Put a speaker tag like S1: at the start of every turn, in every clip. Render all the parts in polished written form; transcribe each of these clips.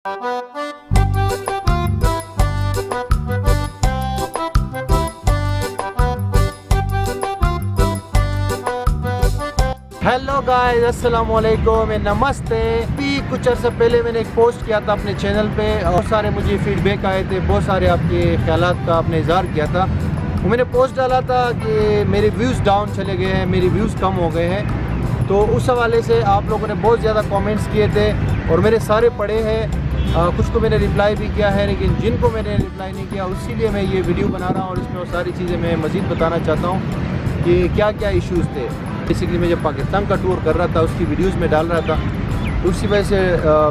S1: Hello guys, अस्सलाम वालेकुम, नमस्ते। अभी कुछ अर्सा पहले मैंने एक पोस्ट किया था अपने चैनल पे, बहुत सारे मुझे फीडबैक आए थे, बहुत सारे आपके ख्यालात का आपने इज़हार किया था। वो मैंने पोस्ट डाला था कि मेरे व्यूज़ डाउन चले गए हैं, मेरे व्यूज़ कम हो गए हैं। तो उस हवाले से आप लोगों ने बहुत ज़्यादा कमेंट्स किए थे और मेरे सारे पढ़े हैं। कुछ को मैंने रिप्लाई भी किया है, लेकिन जिनको मैंने रिप्लाई नहीं किया, इसीलिए मैं ये वीडियो बना रहा हूँ और इसमें वो सारी चीज़ें मैं मज़ीद बताना चाहता हूँ कि क्या क्या इश्यूज़ थे। बेसिकली मैं जब पाकिस्तान का टूर कर रहा था उसकी वीडियोस में डाल रहा था, तो उसी वजह से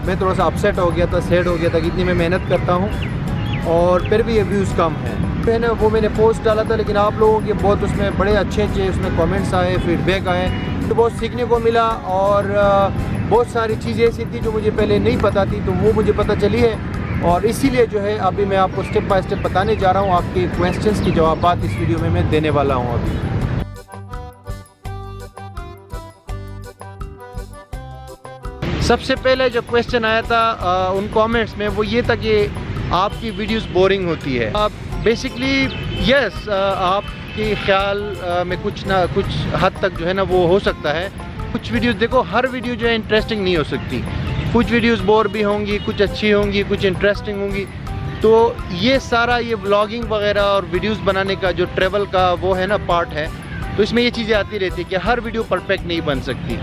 S1: मैं थोड़ा सा अपसेट हो गया था, सैड हो गया था कि इतनी मैं मेहनत करता हूँ और फिर भी ये व्यूज़ कम हैं। मैंने वो पोस्ट डाला था, लेकिन आप लोगों के बहुत उसमें बड़े अच्छे उसमें कमेंट्स आए, फीडबैक आए, तो बहुत सीखने को मिला और बहुत सारी चीज़ें ऐसी थी जो मुझे पहले नहीं पता थी, तो वो मुझे पता चली है। और इसीलिए जो है अभी मैं आपको स्टेप बाय स्टेप बताने जा रहा हूँ। आपके क्वेश्चंस की जवाबात इस वीडियो में मैं देने वाला हूँ। अभी सबसे पहले जो क्वेश्चन आया था उन कमेंट्स में, वो ये था कि आपकी वीडियोस बोरिंग होती है। बेसिकली यस, आपके ख्याल में कुछ ना कुछ हद तक जो है ना वो हो सकता है। कुछ वीडियोस देखो, हर वीडियो जो है इंटरेस्टिंग नहीं हो सकती, कुछ वीडियोस बोर भी होंगी, कुछ अच्छी होंगी, कुछ इंटरेस्टिंग होंगी। तो ये सारा ये व्लॉगिंग वगैरह और वीडियोस बनाने का जो ट्रैवल का वो है ना पार्ट है, तो इसमें ये चीज़ें आती रहती है कि हर वीडियो परफेक्ट नहीं बन सकती।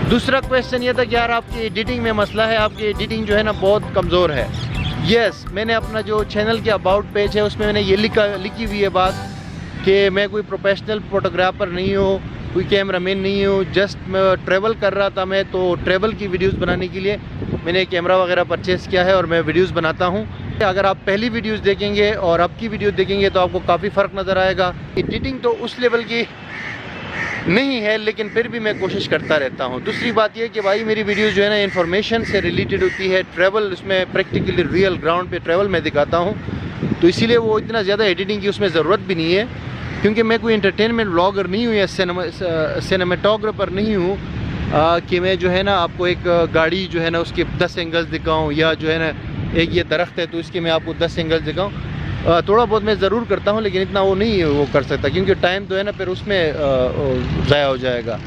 S1: दूसरा क्वेश्चन ये था कि यार आपकी एडिटिंग में मसला है, आपकी एडिटिंग जो है ना बहुत कमज़ोर है। यस, मैंने अपना जो चैनल के अबाउट पेज है उसमें मैंने ये लिखी हुई है बात कि मैं कोई प्रोफेशनल फोटोग्राफर नहीं हूँ, कोई कैमरामैन नहीं हूँ। जस्ट मैं ट्रैवल कर रहा था, मैं तो ट्रैवल की वीडियोस बनाने के लिए मैंने कैमरा वगैरह परचेज़ किया है और मैं वीडियोस बनाता हूँ। अगर आप पहली वीडियोस देखेंगे और अब की वीडियो देखेंगे तो आपको काफ़ी फ़र्क नज़र आएगा। एडिटिंग तो उस लेवल की नहीं है, लेकिन फिर भी मैं कोशिश करता रहता हूँ। दूसरी बात यह कि भाई मेरी वीडियोस जो है ना इन्फॉर्मेशन से रिलेटेड होती है, ट्रैवल, उसमें प्रैक्टिकली रियल ग्राउंड पे ट्रैवल में दिखाता हूँ, तो इसीलिए वो इतना ज़्यादा एडिटिंग की उसमें ज़रूरत भी नहीं है, क्योंकि मैं कोई एंटरटेनमेंट व्लॉगर नहीं हूँ या सिनेमेटोग्राफर नहीं हूँ कि मैं जो है ना आपको एक गाड़ी जो है ना उसके 10 एंगल्स दिखाऊँ, या जो है ना एक ये दरख्त है तो इसके मैं आपको 10 एंगल्स दिखाऊँ। थोड़ा बहुत मैं ज़रूर करता हूँ, लेकिन इतना वो नहीं वो कर सकता, क्योंकि टाइम तो है ना फिर उसमें ज़ाया हो जाएगा।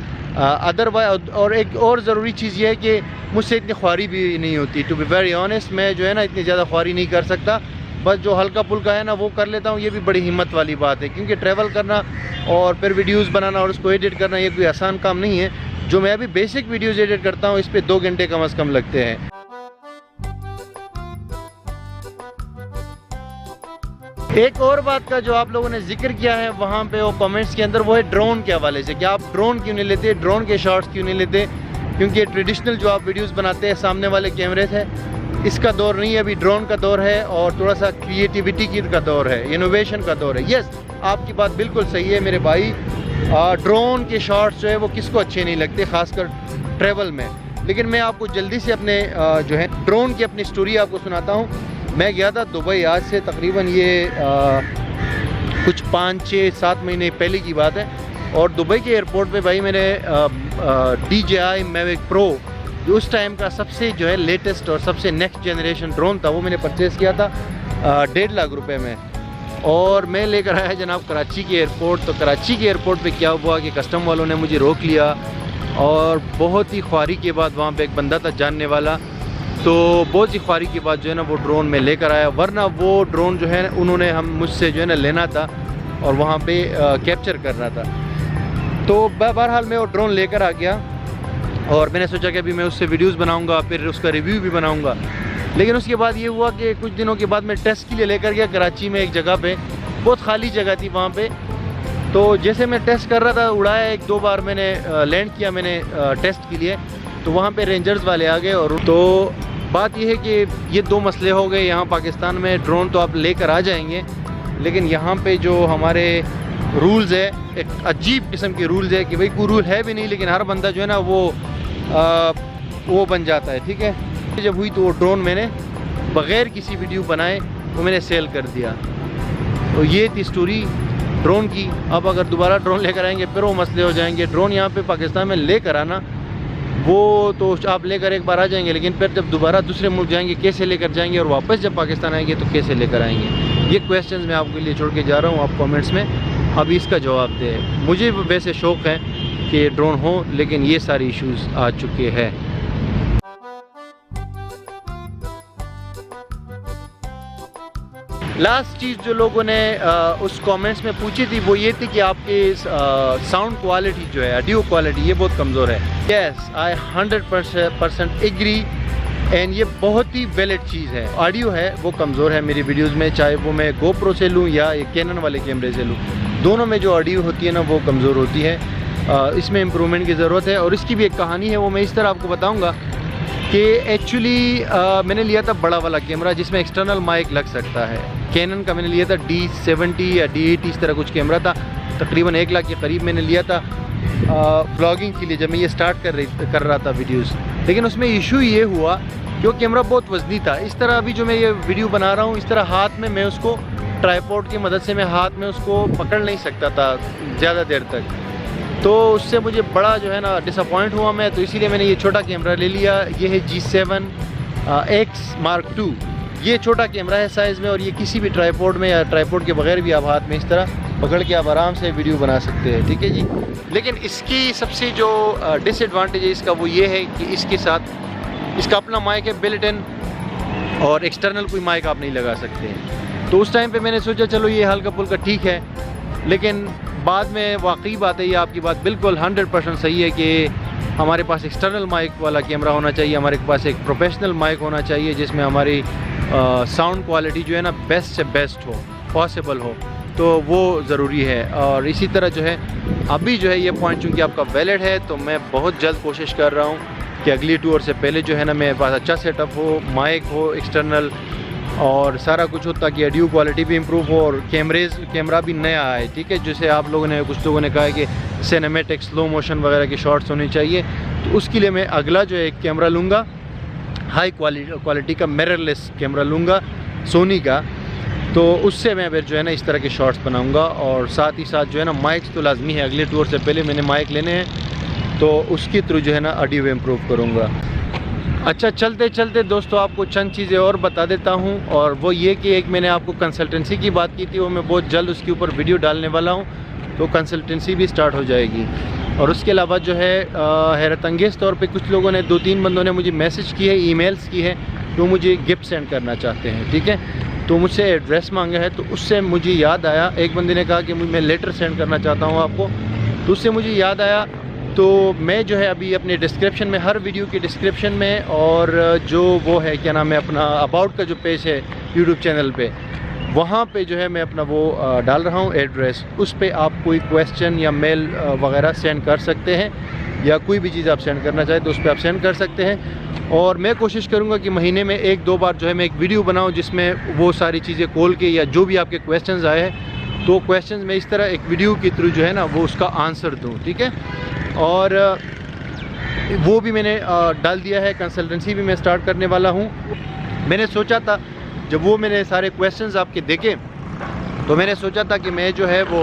S1: अदरवाइज और एक और ज़रूरी चीज़ ये है कि मुझसे इतनी ख्वारी भी नहीं होती। टू बी वेरी ऑनेस्ट, मैं जो है ना इतनी ज़्यादा ख्वारी नहीं कर सकता, बस जो हल्का फुल्का है ना वो कर लेता हूँ। ये भी बड़ी हिम्मत वाली बात है, क्योंकि ट्रैवल करना और फिर वीडियोज़ बनाना और उसको एडिट करना ये कोई आसान काम नहीं है। जो मैं अभी बेसिक वीडियोज़ एडिट करता हूँ इस पर 2 घंटे कम अज़ कम लगते हैं। एक और बात का जो आप लोगों ने जिक्र किया है वहाँ पे वो कमेंट्स के अंदर, वो है ड्रोन के हवाले से कि आप ड्रोन क्यों नहीं लेते, ड्रोन के शॉट्स क्यों नहीं लेते, क्योंकि ट्रेडिशनल जो आप वीडियोस बनाते हैं सामने वाले कैमरे से, इसका दौर नहीं है, अभी ड्रोन का दौर है और थोड़ा सा क्रिएटिविटी की का दौर है, इनोवेशन का दौर है। यस, आपकी बात बिल्कुल सही है मेरे भाई। ड्रोन के शॉट्स जो है वो किसको अच्छे नहीं लगते, ख़ासकर ट्रैवल में। लेकिन मैं आपको जल्दी से अपने जो है ड्रोन की अपनी स्टोरी आपको सुनाता हूँ। मैं गया था दुबई, आज से तकरीबन ये कुछ 5, 6, 7 महीने पहले की बात है, और दुबई के एयरपोर्ट पे भाई मैंने DJI Mavic Pro, जो उस टाइम का सबसे जो है लेटेस्ट और सबसे नेक्स्ट जनरेशन ड्रोन था, वो मैंने परचेज़ किया था 1.5 लाख रुपए में, और मैं लेकर आया जनाब कराची के एयरपोर्ट। तो कराची के एयरपोर्ट पे क्या हुआ कि कस्टम वालों ने मुझे रोक लिया, और बहुत ही ख्वारी के बाद वहाँ पे एक बंदा था जानने वाला, तो बहुत ही ख्वारी के बाद जो है ना वो ड्रोन में लेकर आया, वरना वो ड्रोन जो है उन्होंने मुझसे जो है ना लेना था और वहाँ पे कैप्चर करना था। तो बहरहाल मैं वो ड्रोन लेकर आ गया और मैंने सोचा कि अभी मैं उससे वीडियोस बनाऊंगा, फिर उसका रिव्यू भी बनाऊंगा। लेकिन उसके बाद ये हुआ कि कुछ दिनों के बाद मैं टेस्ट के लिए लेकर गया कराची में एक जगह पे, बहुत खाली जगह थी वहाँ पे। तो जैसे मैं टेस्ट कर रहा था, उड़ाया 1-2 बार मैंने लैंड किया मैंने टेस्ट के लिए, तो वहाँ पे रेंजर्स वाले आ गए। और तो बात यह है कि ये 2 मसले हो गए यहाँ पाकिस्तान में। ड्रोन तो आप लेकर आ जाएंगे, लेकिन यहाँ पे जो हमारे रूल्स है, एक अजीब किस्म के रूल्स है कि भाई कोई रूल है भी नहीं, लेकिन हर बंदा जो है ना वो बन जाता है। ठीक है, जब हुई तो वो ड्रोन मैंने बग़ैर किसी वीडियो बनाए वो मैंने सेल कर दिया। तो ये थी स्टोरी। ड्रोन की। अब अगर दोबारा ड्रोन लेकर आएंगे फिर वो मसले हो जाएंगे। ड्रोन यहाँ पे पाकिस्तान में लेकर आना, वो तो आप लेकर एक बार आ जाएंगे, लेकिन फिर जब दोबारा दूसरे मुल्क जाएंगे कैसे लेकर जाएंगे, और वापस जब पाकिस्तान आएंगे तो कैसे लेकर आएंगे। ये क्वेश्चंस मैं आपके लिए छोड़ के जा रहा हूँ, आप कमेंट्स में अभी इसका जवाब दें। मुझे वैसे शौक़ है कि ड्रोन हो, लेकिन ये सारे इश्यूज़ आ चुके हैं। लास्ट चीज़ जो लोगों ने उस कमेंट्स में पूछी थी वो ये थी कि आपके साउंड क्वालिटी जो है, ऑडियो क्वालिटी, ये बहुत कमज़ोर है। यस, आई 100% एग्री, एंड ये बहुत ही वैलिड चीज़ है। ऑडियो है वो कमज़ोर है मेरी वीडियोस में, चाहे वो मैं GoPro से लूँ या ये कैनन वाले कैमरे से लूँ, दोनों में जो ऑडियो होती है ना वो कमज़ोर होती है। इसमें इम्प्रूवमेंट की ज़रूरत है। और इसकी भी एक कहानी है, वो मैं इस तरह आपको बताऊँगा कि एक्चुअली मैंने लिया था बड़ा वाला कैमरा जिसमें एक्सटर्नल माइक लग सकता है। कैनन का मैंने लिया था D70 या D80 इस तरह कुछ कैमरा था, तकरीबन 1 लाख के करीब मैंने लिया था व्लॉगिंग के लिए जब मैं ये स्टार्ट कर रहा था वीडियोस। लेकिन उसमें इशू ये हुआ कि वो कैमरा बहुत वज़नी था। इस तरह अभी जो मैं ये वीडियो बना रहा हूँ, इस तरह हाथ में मैं उसको ट्राइपॉड की मदद से मैं हाथ में उसको पकड़ नहीं सकता था ज़्यादा देर तक, तो उससे मुझे बड़ा जो है ना डिसअपॉइंट हुआ मैं। तो इसीलिए मैंने ये छोटा कैमरा ले लिया। ये है G7X Mark II। ये छोटा कैमरा है साइज़ में, और ये किसी भी ट्राइपॉड में या ट्राइपॉड के बगैर भी आप हाथ में इस तरह पकड़ के आप आराम से वीडियो बना सकते हैं, ठीक है जी। लेकिन इसकी सबसे जो डिसएडवांटेज है इसका वो ये है कि इसके साथ इसका अपना माइक है बिल्ट इन, और एक्सटर्नल कोई माइक आप नहीं लगा सकते। तो उस टाइम पे मैंने सोचा चलो ये हल्का फुल्का ठीक है, लेकिन बाद में वाकई बात है, ये आपकी बात बिल्कुल 100% सही है कि हमारे पास एक्सटर्नल माइक वाला कैमरा होना चाहिए, हमारे पास एक प्रोफेशनल माइक होना चाहिए जिसमें हमारी साउंड क्वालिटी जो है ना बेस्ट से बेस्ट हो, पॉसिबल हो, तो वो ज़रूरी है। और इसी तरह जो है अभी जो है ये पॉइंट चूँकि आपका वैलिड है, तो मैं बहुत जल्द कोशिश कर रहा हूँ कि अगली टूर से पहले जो है ना मेरे पास अच्छा सेटअप हो, माइक हो एक्सटर्नल, और सारा कुछ हो ताकि ऑडियो क्वालिटी भी इम्प्रूव हो और कैमरा भी नया आए, ठीक है। जैसे आप लोगों ने, कुछ लोगों ने कहा है कि सिनेमैटिक स्लो मोशन वगैरह की शॉट्स होनी चाहिए, तो उसके लिए मैं अगला जो है एक कैमरा लूँगा, हाई क्वालिटी का मिररलेस कैमरा लूँगा सोनी का, तो उससे मैं फिर जो है ना इस तरह के शॉट्स बनाऊँगा। और साथ ही साथ जो है ना माइक्स तो लाजमी है, अगले टूर से पहले मैंने माइक लेने हैं, तो उसके थ्रू जो है ना ऑडियो इम्प्रूव करूँगा। अच्छा, चलते चलते दोस्तों आपको चंद चीज़ें और बता देता हूं, और वो ये कि एक मैंने आपको कंसल्टेंसी की बात की थी, वो मैं बहुत जल्द उसके ऊपर वीडियो डालने वाला हूं, तो कंसल्टेंसी भी स्टार्ट हो जाएगी। और उसके अलावा जो है हैरत अंगेज़ तौर पे कुछ लोगों ने, 2-3 बंदों ने मुझे मैसेज की है, ईमेल्स की है, तो मुझे गिफ्ट सेंड करना चाहते हैं, ठीक है। तो मुझसे एड्रेस मांगा है, तो उससे मुझे याद आया, एक बंदे ने कहा कि मैं लेटर सेंड करना चाहता हूँ आपको, तो उससे मुझे याद आया, तो मैं जो है अभी अपने डिस्क्रिप्शन में, हर वीडियो के डिस्क्रिप्शन में, और जो वो है क्या नाम है अपना अबाउट का जो पेज है यूट्यूब चैनल पे, वहाँ पे जो है मैं अपना वो डाल रहा हूँ एड्रेस, उस पे आप कोई क्वेश्चन या मेल वगैरह सेंड कर सकते हैं, या कोई भी चीज़ आप सेंड करना चाहें तो उस पर आप सेंड कर सकते हैं। और मैं कोशिश करूँगा कि महीने में 1-2 बार जो है मैं एक वीडियो बनाऊँ जिसमें वो सारी चीज़ें खोल के, या जो भी आपके क्वेश्चंस आए हैं तो क्वेश्चंस में इस तरह एक वीडियो के थ्रू जो है ना वो उसका आंसर दूँ, ठीक है। और वो भी मैंने डाल दिया है, कंसल्टेंसी भी मैं स्टार्ट करने वाला हूँ। मैंने सोचा था जब वो मैंने सारे क्वेश्चंस आपके देखे, तो मैंने सोचा था कि मैं जो है वो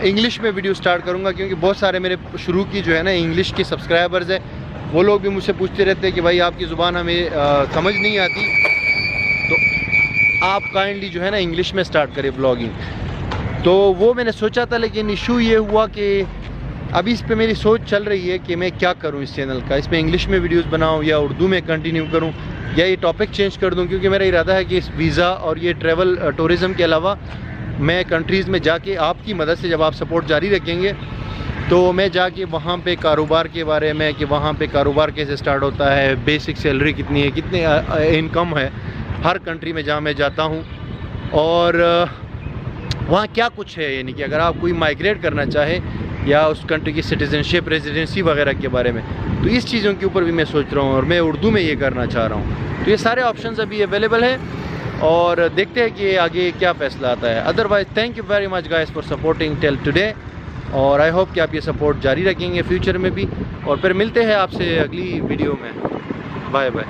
S1: इंग्लिश में वीडियो स्टार्ट करूँगा, क्योंकि बहुत सारे मेरे शुरू की जो है ना इंग्लिश के सब्सक्राइबर्स हैं, वो लोग भी मुझसे पूछते रहते हैं कि भाई आपकी ज़ुबान हमें समझ नहीं आती, तो आप काइंडली जो है ना इंग्लिश में स्टार्ट करें ब्लॉगिंग। तो वो मैंने सोचा था, लेकिन इशू ये हुआ कि अभी इस पे मेरी सोच चल रही है कि मैं क्या करूं इस चैनल का, इसमें इंग्लिश में वीडियोस बनाऊं या उर्दू में कंटिन्यू करूं, या ये टॉपिक चेंज कर दूं, क्योंकि मेरा इरादा है कि इस वीज़ा और ये ट्रैवल टूरिज़म के अलावा मैं कंट्रीज़ में जाके आपकी मदद से, जब आप सपोर्ट जारी रखेंगे, तो मैं जाके वहाँ पे कारोबार के बारे में, कि वहाँ पे कारोबार कैसे स्टार्ट होता है, बेसिक सैलरी कितनी है, कितने इनकम है हर कंट्री में जहाँ मैं जाता हूँ, और वहाँ क्या कुछ है, यानी कि अगर आप कोई माइग्रेट करना चाहे या उस कंट्री की सिटीजनशिप, रेजिडेंसी वगैरह के बारे में, तो इस चीज़ों के ऊपर भी मैं सोच रहा हूँ, और मैं उर्दू में ये करना चाह रहा हूँ। तो ये सारे ऑप्शंस अभी अवेलेबल है, और देखते हैं कि आगे क्या फ़ैसला आता है। Otherwise thank you very much guys for supporting till today, और आई होप कि आप ये सपोर्ट जारी रखेंगे फ्यूचर में भी, और फिर मिलते हैं आपसे अगली वीडियो में। Bye bye.